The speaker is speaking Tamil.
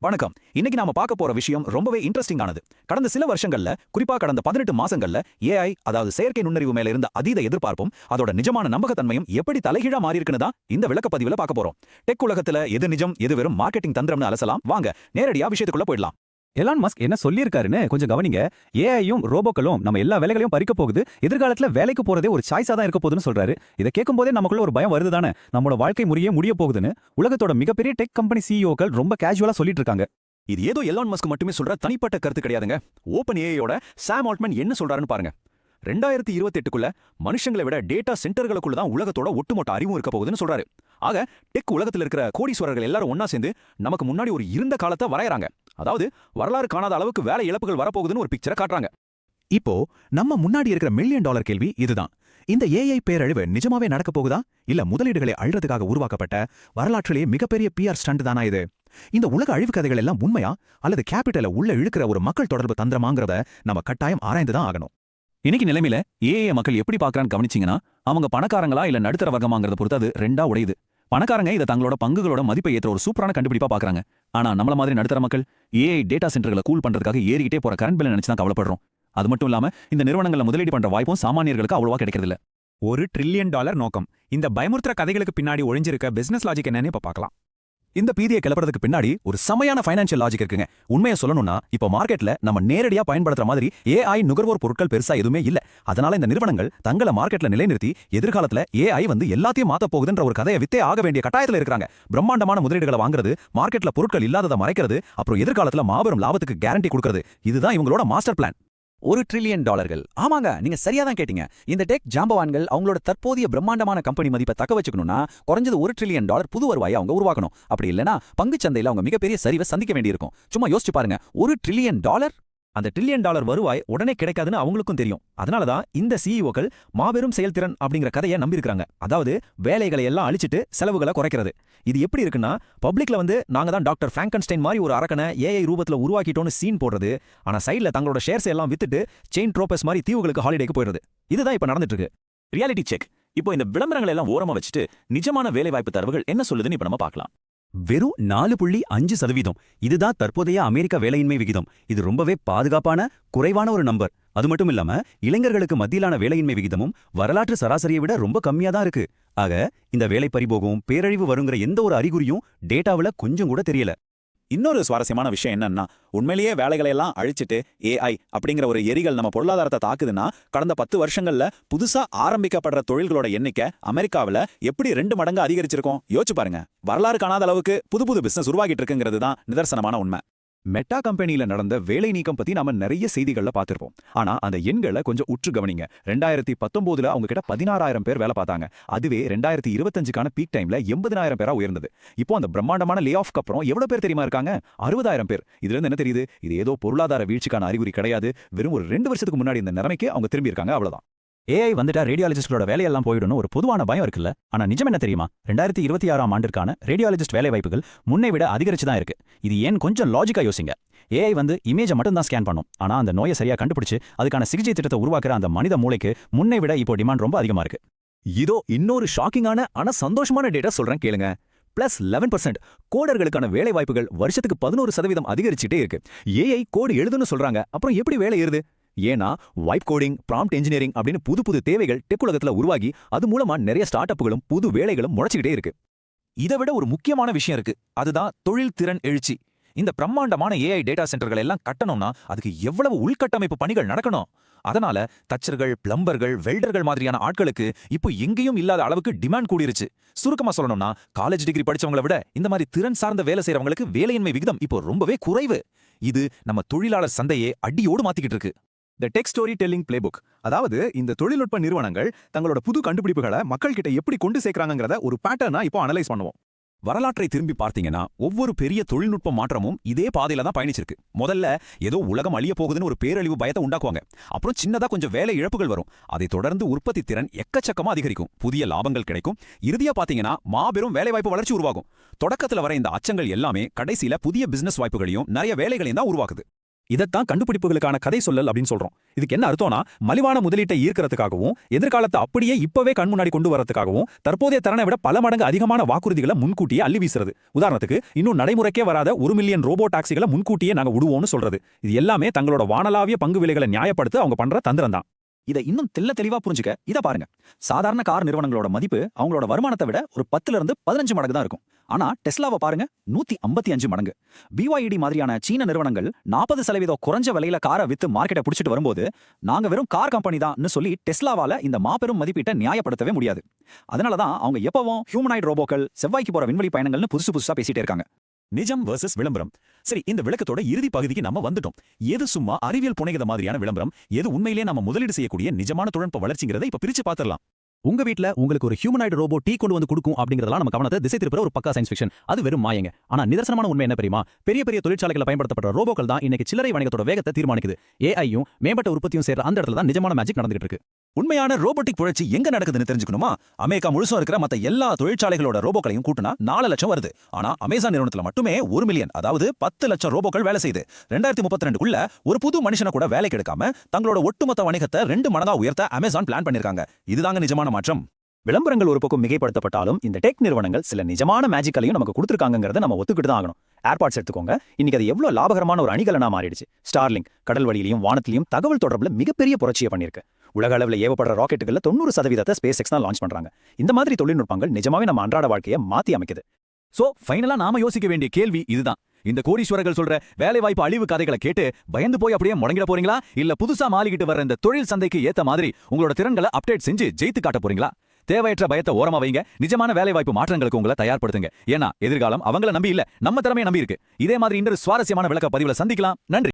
வணக்கம். இன்னைக்கு நாம பார்க்க போற விஷயம் ரொம்பவே இன்ட்ரெஸ்டிங் ஆனது. கடந்த சில வருஷங்கள்ல, குறிப்பா கடந்த 18 மாசங்கள்ல ஏஐ, அதாவது செயற்கை நுண்ணறிவு மேல இருந்த அதீத எதிர்பார்ப்பும் அதோட நிஜமான நம்பகத்தன்மையும் எப்படி தலைகீழா மாறி இருக்குன்னு தான் இந்த விளக்கப்பதிவுல பார்க்க போறோம். டெக் உலகத்துல எது நிஜம், எது வெறும் மார்க்கெட்டிங் தந்திரம்னு அலசலாம். வாங்க நேரடியா விஷயத்துக்குள்ள போயிடலாம். எலான் மஸ்க் என்ன சொல்லியிருக்காருன்னு கொஞ்சம் கவனிங்க. ஏஐயும் ரோபோக்களும் நம்ம எல்லா வேலைகளையும் பறிக்க போகுது, எதிர்காலத்துல வேலைக்கு போறதே ஒரு சாய்ஸா தான் இருக்க போகுதுன்னு சொல்றாரு. இதை கேட்கும் போதே நமக்குள்ள ஒரு பயம் வருதுதானே, நம்மளோட வாழ்க்கை முறையே முடிய போகுதுன்னு உலகத்தோட மிகப்பெரிய டெக் கம்பெனி சிஇஓக்கள் ரொம்ப கேஷுவலா சொல்லிட்டு இருக்காங்க. இது ஏதோ எலான் மஸ்க் மட்டுமே சொல்ற தனிப்பட்ட கருத்து கிடையாதுங்க. ஓபன் ஏஐயோட சாம் ஆல்ட்மேன் என்ன சொல்றாருன்னு பாருங்க. 2028க்குள்ள மனுஷங்களை விட டேட்டா சென்டர்களுக்குள்ள தான் உலகத்தோட ஒட்டுமொத்த அறிவும் இருக்க போகுதுன்னு சொல்றாரு. ஆக டெக் உலகத்தில் இருக்கிற கோடீஸ்வரர்கள் எல்லாரும் ஒன்னா சேர்ந்து நமக்கு முன்னாடி ஒரு இருந்த காலத்தை வரையறாங்க. அதாவது வரலாறு காணாத அளவுக்கு வேலை இழப்புகள் வரப்போகுதுன்னு ஒரு பிக்சரை காட்டுறாங்க. இப்போ நம்ம முன்னாடி இருக்கிற $1 மில்லியன் கேள்வி இதுதான். இந்த ஏஐ பேரழிவு நிஜமாவே நடக்க போகுதா, இல்ல முதலீடுகளை அள்ளுறதுக்காக உருவாக்கப்பட்ட வரலாற்றிலேயே மிகப்பெரிய பிஆர் ஸ்டண்ட் தானா இது? இந்த உலக அழிவு கதைகள் எல்லாம் உண்மையா, அல்லது கேபிட்டலை உள்ள இழுக்கிற ஒரு மக்கள் தொடர்பு தந்திரமாங்கிறத நம்ம கட்டாயம் ஆராய்ந்துதான் ஆகணும். இன்னைக்கு நிலைமையில ஏஐ மக்கள் எப்படி பார்க்கறான்னு கவனிச்சீங்கன்னா, அவங்க பணக்காரங்களா இல்ல நடுத்தர வர்க்கமாங்கிறத பொறுத்து அது ரெண்டா உடையுது. பணக்காரங்க இதை தங்களோட பங்குகளோட மதிப்பை ஏற்ற ஒரு சூப்பரான கண்டுபிடிப்பா பார்க்கறாங்க. ஆனா நம்மள மாதிரி நடுத்தர மக்கள் ஏஐ டேட்டா சென்டர்களை கூல் பண்றதுக்காக ஏறிக்கிட்டே போற கரண்ட் பில்லை நினைச்சு தான் கவலைப்படுறோம். அது மட்டும் இல்லாம இந்த நிறுவனங்கள்ல முதலீடு பண்ற வாய்ப்பும் சாமானியர்களுக்கு அவ்வளவா கிடைக்கிறது இல்ல. $1 ட்ரில்லியன் நோக்கம். இந்த பயமுறுத்துற கதைகளுக்கு பின்னாடி ஒளிஞ்சிருக்க பிசினஸ் லாஜிக் என்னன்னு இப்ப பார்க்கலாம். இந்த பீதியை கிளப்புறதுக்கு பின்னாடி ஒரு செமையான ஃபைனான்சியல் லாஜிக் இருக்குங்க. உண்மையை சொல்லணும்னா, இப்போ மார்க்கெட்ல நம்ம நேரடியா பயன்படுத்துற மாதிரி ஏஐ நுகர்வோர் பொருட்கள் பெருசா எதுவுமே இல்ல. அதனால இந்த நிறுவனங்கள் தங்களை மார்க்கெட்ல நிலைநிறுத்தி எதிர்காலத்துல ஏஐ வந்து எல்லாத்தையும் மாத்த போகுதுன்ற ஒரு கதையை வித்தே ஆக வேண்டிய கட்டாயத்துல இருக்காங்க. பிரம்மாண்டமான முதலீடுகளை வாங்குறது, மார்க்கெட்ல பொருட்கள் இல்லாததை மறைக்கிறது, அப்புறம் எதிர்காலத்துல மாபெரும் லாபத்துக்கு கேரண்டி கொடுக்கிறது. இதுதான் இவங்களோட மாஸ்டர் பிளான். $1 ட்ரில்லியன். ஆமாங்க, நீங்க சரியா தான் கேட்டீங்க. இந்த டெக் ஜாம்பவான்கள் அவங்களோட தற்போதைய பிரம்மாண்டமான கம்பெனி மதிப்பை தக்க வச்சுக்கணும்னா குறைஞ்சது $1 ட்ரில்லியன் புது வருவாயை அவங்க உருவாக்கணும். அப்படி இல்லனா பங்கு சந்தையில அவங்க மிகப்பெரிய சரிவை சந்திக்க வேண்டியிருக்கும். சும்மா யோசிச்சு பாருங்க, $1 ட்ரில்லியன். அந்த $1 ட்ரில்லியன் வருவாய் உடனே கிடைக்காதுன்னு அவங்களுக்கும் தெரியும். அதனாலதான் இந்த சிஇஓக்கள் மாபெரும் செயல்திறன் அப்படிங்கிற கதையை நம்பியிருக்காங்க. அதாவது வேலைகளை எல்லாம் அழிச்சிட்டு செலவுகளை குறைக்கிறது. இது எப்படி இருக்குன்னா, பப்ளிக்ல வந்து நாங்க தான் டாக்டர் பிராங்கன்ஸ்டைன் மாதிரி ஒரு அரக்கனை ஏஐ ரூபத்துல உருவாக்கிட்டோன்னு சீன் போடுறது, ஆனா சைட்ல தங்களோட ஷேர்ஸ் எல்லாம் வித்துட்டு செயின் ட்ரோபஸ் மாதிரி தீவுகளுக்கு ஹாலிடேக்கு போயிடுறது. இதுதான் இப்ப நடந்துட்டு இருக்கு. Reality check. இப்போ இந்த விளம்பரங்கள் எல்லாம் ஓரமா வச்சுட்டு நிஜமான வேலைவாய்ப்பு தரவுகள் என்ன சொல்லுதுன்னு இப்ப நம்ம பார்க்கலாம். வெறும் 4.5%. இதுதான் தற்போதைய அமெரிக்க வேலையின்மை விகிதம். இது ரொம்பவே பாதுகாப்பான, குறைவான ஒரு நம்பர். அது மட்டும் இல்லாம இளைஞர்களுக்கு மத்தியிலான வேலையின்மை விகிதமும் வரலாற்று சராசரியை விட ரொம்ப கம்மியா தான் இருக்கு. ஆக இந்த வேலை பறிபோகும், பேரழிவு வருங்கிற எந்த ஒரு அறிகுறியும் டேட்டாவுல கொஞ்சம் கூட தெரியல. இன்னொரு சுவாரஸ்யமான விஷயம் என்னன்னா, உண்மையிலேயே வேலைகளை எல்லாம் அழிச்சிட்டு ஏஐ அப்படிங்கிற ஒரு எரிகள் நம்ம பொருளாதாரத்தை தாக்குதுன்னா, கடந்த 10 வருஷங்கள்ல புதுசா ஆரம்பிக்கப்படுற தொழில்களோட எண்ணிக்கை அமெரிக்காவில் எப்படி 2 மடங்கு அதிகரிச்சிருக்கோம் யோசிச்சு பாருங்க. வரலாறு காணாத அளவுக்கு புது பிசினஸ் உருவாகிட்டு இருக்குங்கிறது தான் நிதர்சனமான உண்மை. மெட்டா கம்பெனியில நடந்த வேலை நீக்கம் பத்தி நாம நிறைய செய்திகள்ல பார்த்திருப்போம். ஆனா அந்த எண்களை கொஞ்சம் உற்று கவனிங்க. 2019ல அவங்க கிட்ட 16,000 பேர் வேலை பார்த்தாங்க. அதுவே 2025க்கான பீக் டைம்ல 80,000 பேரா உயர்ந்தது. இப்போ அந்த பிரம்மாண்டமான லே ஆஃப்க்கு அப்புறம் எவ்வளவு பேர் தெரியுமா இருக்காங்க? 60,000 பேர். இதுல இருந்து என்ன தெரியுது? இது ஏதோ பொருளாதார வீழ்ச்சிக்கான அறிகுறி கிடையாது. வெறும் ஒரு 2 வருஷத்துக்கு முன்னாடி இந்த நிலைமைக்கு அவங்க திரும்பி இருக்காங்க, அவ்வளவுதான். ஏஐ வந்துட்டா ரேடியாலஜிஸ்டோட வேலையெல்லாம் போயிடும்னு ஒரு பொதுவான பயம் இருக்குல்ல. ஆனா நிஜம் என்ன தெரியுமா? 2026ஆம் ஆண்டிற்கான ரேடியாலஜிஸ்ட் வேலை வாய்ப்புகள் முன்னை விட அதிகரிச்சு தான் இருக்கு. இது ஏன் கொஞ்சம் லாஜிக்கா யோசிங்க. ஏஐ வந்து இமேஜை மட்டும் தான் ஸ்கேன் பண்ணும். ஆனா அந்த நோயை சரியா கண்டுபிடிச்சு அதுக்கான சிகிச்சை திட்டத்தை உருவாக்குற அந்த மனித மூளைக்கு முன்னை விட இப்போ டிமாண்ட் ரொம்ப அதிகமா இருக்கு. இதோ இன்னொரு ஷாக்கிங்கான ஆனா சந்தோஷமான டேட்டா சொல்றேன் கேளுங்க. +11% கோடர்களுக்கான வேலை வாய்ப்புகள் வருஷத்துக்கு 11% அதிகரிச்சுட்டே இருக்கு. ஏஐ கோடு எழுதுன்னு சொல்றாங்க, அப்புறம் எப்படி வேலை ஏறுது? ஏன்னா வைப் கோடிங், ப்ராம்ப்ட் என்ஜினியரிங் அப்படின்னு புது தேவைகள் டெக் உலகத்துல உருவாகி அது மூலமா நிறைய ஸ்டார்ட் அப்புகளும் புது வேலைகளும் முளைச்சிக்கிட்டே இருக்கு. இதை விட ஒரு முக்கியமான விஷயம் இருக்கு. அதுதான் தொழில் திறன் எழுச்சி. இந்த பிரம்மாண்டமான ஏஐ டேட்டா சென்டர்கள் எல்லாம் கட்டணும்னா அதுக்கு எவ்வளவு உள்கட்டமைப்பு பணிகள் நடக்கணும். அதனால தச்சர்கள், பிளம்பர்கள், வெல்டர்கள் மாதிரியான ஆட்களுக்கு இப்போ எங்கேயும் இல்லாத அளவுக்கு டிமாண்ட் கூடிருச்சு. சுருக்கமா சொல்லணும்னா, காலேஜ் டிகிரி படிச்சவங்களை விட இந்த மாதிரி திறன் சார்ந்த வேலை செய்யறவங்களுக்கு வேலையின்மை விகிதம் இப்போ ரொம்பவே குறைவு. இது நம்ம தொழிலாளர் சந்தையே அடியோடு மாத்திக்கிட்டு இருக்கு. த டெக் ஸ்டோரி டெல்லிங் பிளேபுக், அதாவது இந்த தொழில்நுட்ப நிறுவனங்கள் தங்களோட புது கண்டுபிடிப்புகளை மக்கள் கிட்ட எப்படி கொண்டு சேர்க்கறாங்கிறத ஒரு பேட்டர்னா இப்போ அனலைஸ் பண்ணுவோம். வரலாற்றை திரும்பி பார்த்தீங்கன்னா, ஒவ்வொரு பெரிய தொழில்நுட்ப மாற்றமும் இதே பாதையில தான் பயணிச்சிருக்கு. முதல்ல ஏதோ உலகம் அழிய போகுதுன்னு ஒரு பேரழிவு பயத்தை உண்டாக்குவாங்க. அப்புறம் சின்னதா கொஞ்சம் வேலை இழப்புகள் வரும். அதை தொடர்ந்து உற்பத்தி திறன் எக்கச்சக்கமா அதிகரிக்கும், புதிய லாபங்கள் கிடைக்கும். இறுதியா பாத்தீங்கன்னா மாபெரும் வேலைவாய்ப்பு வளர்ச்சி உருவாகும். தொடக்கத்துல வர இந்த அச்சங்கள் எல்லாமே கடைசியில புதிய பிசினஸ் வாய்ப்புகளையும் நிறைய வேலைகளையும் தான் உருவாக்குது. இதைத்தான் கண்டுபிடிப்புகளுக்கான கதை சொல்லல் அப்படின்னு சொல்றோம். இதுக்கு என்ன அர்த்தம்னா, மலிவான முதலீட்டை ஈர்க்கிறதுக்காகவும் எதிர்காலத்தை அப்படியே இப்பவே கண் முன்னாடி கொண்டு வரதுக்காகவும் தற்போதைய திறனை விட பல மடங்கு அதிகமான வாக்குறுதிகளை முன்கூட்டியே அள்ளி வீசுறது. உதாரணத்துக்கு, இன்னும் நடைமுறைக்கே வராத 1 மில்லியன் ரோபோ டாக்ஸிகளை முன்கூட்டியே நாங்க விடுவோம்னு சொல்றது. இது எல்லாமே தங்களோட வானளாவிய பங்கு விலைகளை நியாயப்படுத்த அவங்க பண்ற தந்திரம் தான். இதை இன்னும் தெளிவா புரிஞ்சுக்க இதை பாருங்க. சாதாரண கார் நிறுவனங்களோட மதிப்பு அவங்களோட வருமானத்தை விட ஒரு 10 இருந்து 15 மடங்கு தான் இருக்கும். ஆனா டெஸ்லாவை பாருங்க, 155 மடங்கு. BYD மாதிரியான சீன நிறுவனங்கள் 40% குறைஞ்ச விலையில காரை வித்து மார்க்கெட்டை பிடிச்சிட்டு வரும்போது, நாங்க வெறும் கார் கம்பெனி தான் சொல்லி டெஸ்லாவால இந்த மாபெரும் மதிப்பீட்டை நியாயப்படுத்தவே முடியாது. அதனாலதான் அவங்க எப்பவும் ஹியூமனாய்டு ரோபோக்கள், செவ்வாய்க்கு போற விண்வெளி பயணங்கள்னு புதுசா பேசிட்டே இருக்காங்க. நிஜம் வெர்சஸ் விளம்பரம். சரி, இந்த விளக்கத்தோட இறுதி பகுதிக்கு நம்ம வந்துட்டோம். எது சும்மா அறிவியல் புனைகிற மாதிரியான விளம்பரம், எது உண்மையிலேயே நம்ம முதலீடு செய்யக்கூடிய நிஜமான தொழில்நுட்ப வளர்ச்சிங்கிறதை இப்ப பிரிச்சு பாத்திரலாம். உங்க வீட்ல உங்களுக்கு ஒரு ஹியூமனாய்டு ரோபோ டீ கொண்டு வந்து கொடுக்கும் அப்படிங்கறதெல்லாம் நம்ம கவனத்தை திசை திருப்புற ஒரு பக்கா சயின்ஸ் ஃபிக்ஷன். அது வெறும் மாயங்க. ஆனா நிதர்சனமான உண்மை என்ன தெரியுமா? பெரிய பெரிய தொழிற்சாலைகளை பயன்படுத்தப்பட்ட ரோபோக்கள் தான் இன்னைக்கு சில்லறை வணிகத்தோட வேகத்தை தீர்மானிக்குது. ஏஐயும் மேம்பட்ட உற்பத்தியும் சேர்ற அந்த இடத்துல தான் நிஜமான மேஜிக் நடந்துட்டு இருக்கு. உண்மையான ரோபோட்டிக் புரட்சி எங்க நடக்குதுன்னு தெரிஞ்சுக்கணுமா? அமெரிக்கா முழுசும் இருக்கிற மத்த எல்லா தொழிற்சாலைகளோட ரோபோக்களையும் கூட்டினா 4 லட்சம் வருது. ஆனா அமேசான் நிறுவனத்துல மட்டுமே 1 மில்லியன், அதாவது 10 லட்சம் ரோபோக்கள் வேலை செய்யுது. 2032க்குள்ள ஒரு புது மனுஷனை கூட வேலைக்கு எடுக்காம தங்களோட ஒட்டுமொத்த வணிகத்தை 2 மடங்கா உயர்த்த அமேசான் பிளான் பண்ணிருக்காங்க. இதுதாங்க நிஜமான மாற்றம். விளம்பரங்கள் ஒரு பக்கம் மிகைப்படுத்தப்பட்டாலும் இந்த டெக் நிறுவனங்கள் சில நிஜமான மேஜிக்கலையும் நமக்கு கொடுத்துருக்காங்கிறத நம்ம ஒத்துக்கிட்டு தான் ஆகணும். ஏர்பாட்ஸ் எடுத்துக்கோங்க, இன்னைக்கு அது எவ்வளவு லாபகரமான ஒரு அணிகலனா மாறிடுச்சு. ஸ்டார்லிங்க் கடல் வழியிலையும் வானத்திலையும் தகவல் தொடர்புல மிகப்பெரிய புரட்சியை பண்ணிருக்கு. உலக அளவில் ஏவப்படுற ராக்கெட்டுகள்ல 90% ஸ்பேஸ் எக்ஸ் தான் லான்ச் பண்றாங்க. இந்த மாதிரி தொழில்நுட்பங்கள் நிஜமாவே நம்ம அன்றாட வாழ்க்கையை மாத்தி அமைக்குது. சோ ஃபைனலா நாம யோசிக்க வேண்டிய கேள்வி இதுதான். இந்த கோடீஸ்வரர்கள் சொல்ற வேலைவாய்ப்பு அழிவு கதைகளை கேட்டு பயந்து போய் அப்படியே முடங்கிட போறீங்களா? இல்ல புதுசா மாறிக்கிட்டு வர இந்த தொழில் சந்தைக்கு ஏத்த மாதிரி உங்களோட திறன்களை அப்டேட் செஞ்சு ஜெயித்து காட்ட போறீங்களா? தேவையற்ற பயத்தை ஓரமா வைங்க. நிஜமான வேலைவாய்ப்பு மாற்றங்களுக்கு உங்களை தயார்படுத்துங்க. ஏன்னா எதிர்காலம் அவங்கள நம்பி இல்ல, நம்ம திறமையை நம்பி இருக்கு. இதே மாதிரி இன்னொரு சுவாரஸ்யமான விளக்க பதிவுல சந்திக்கலாம். நன்றி.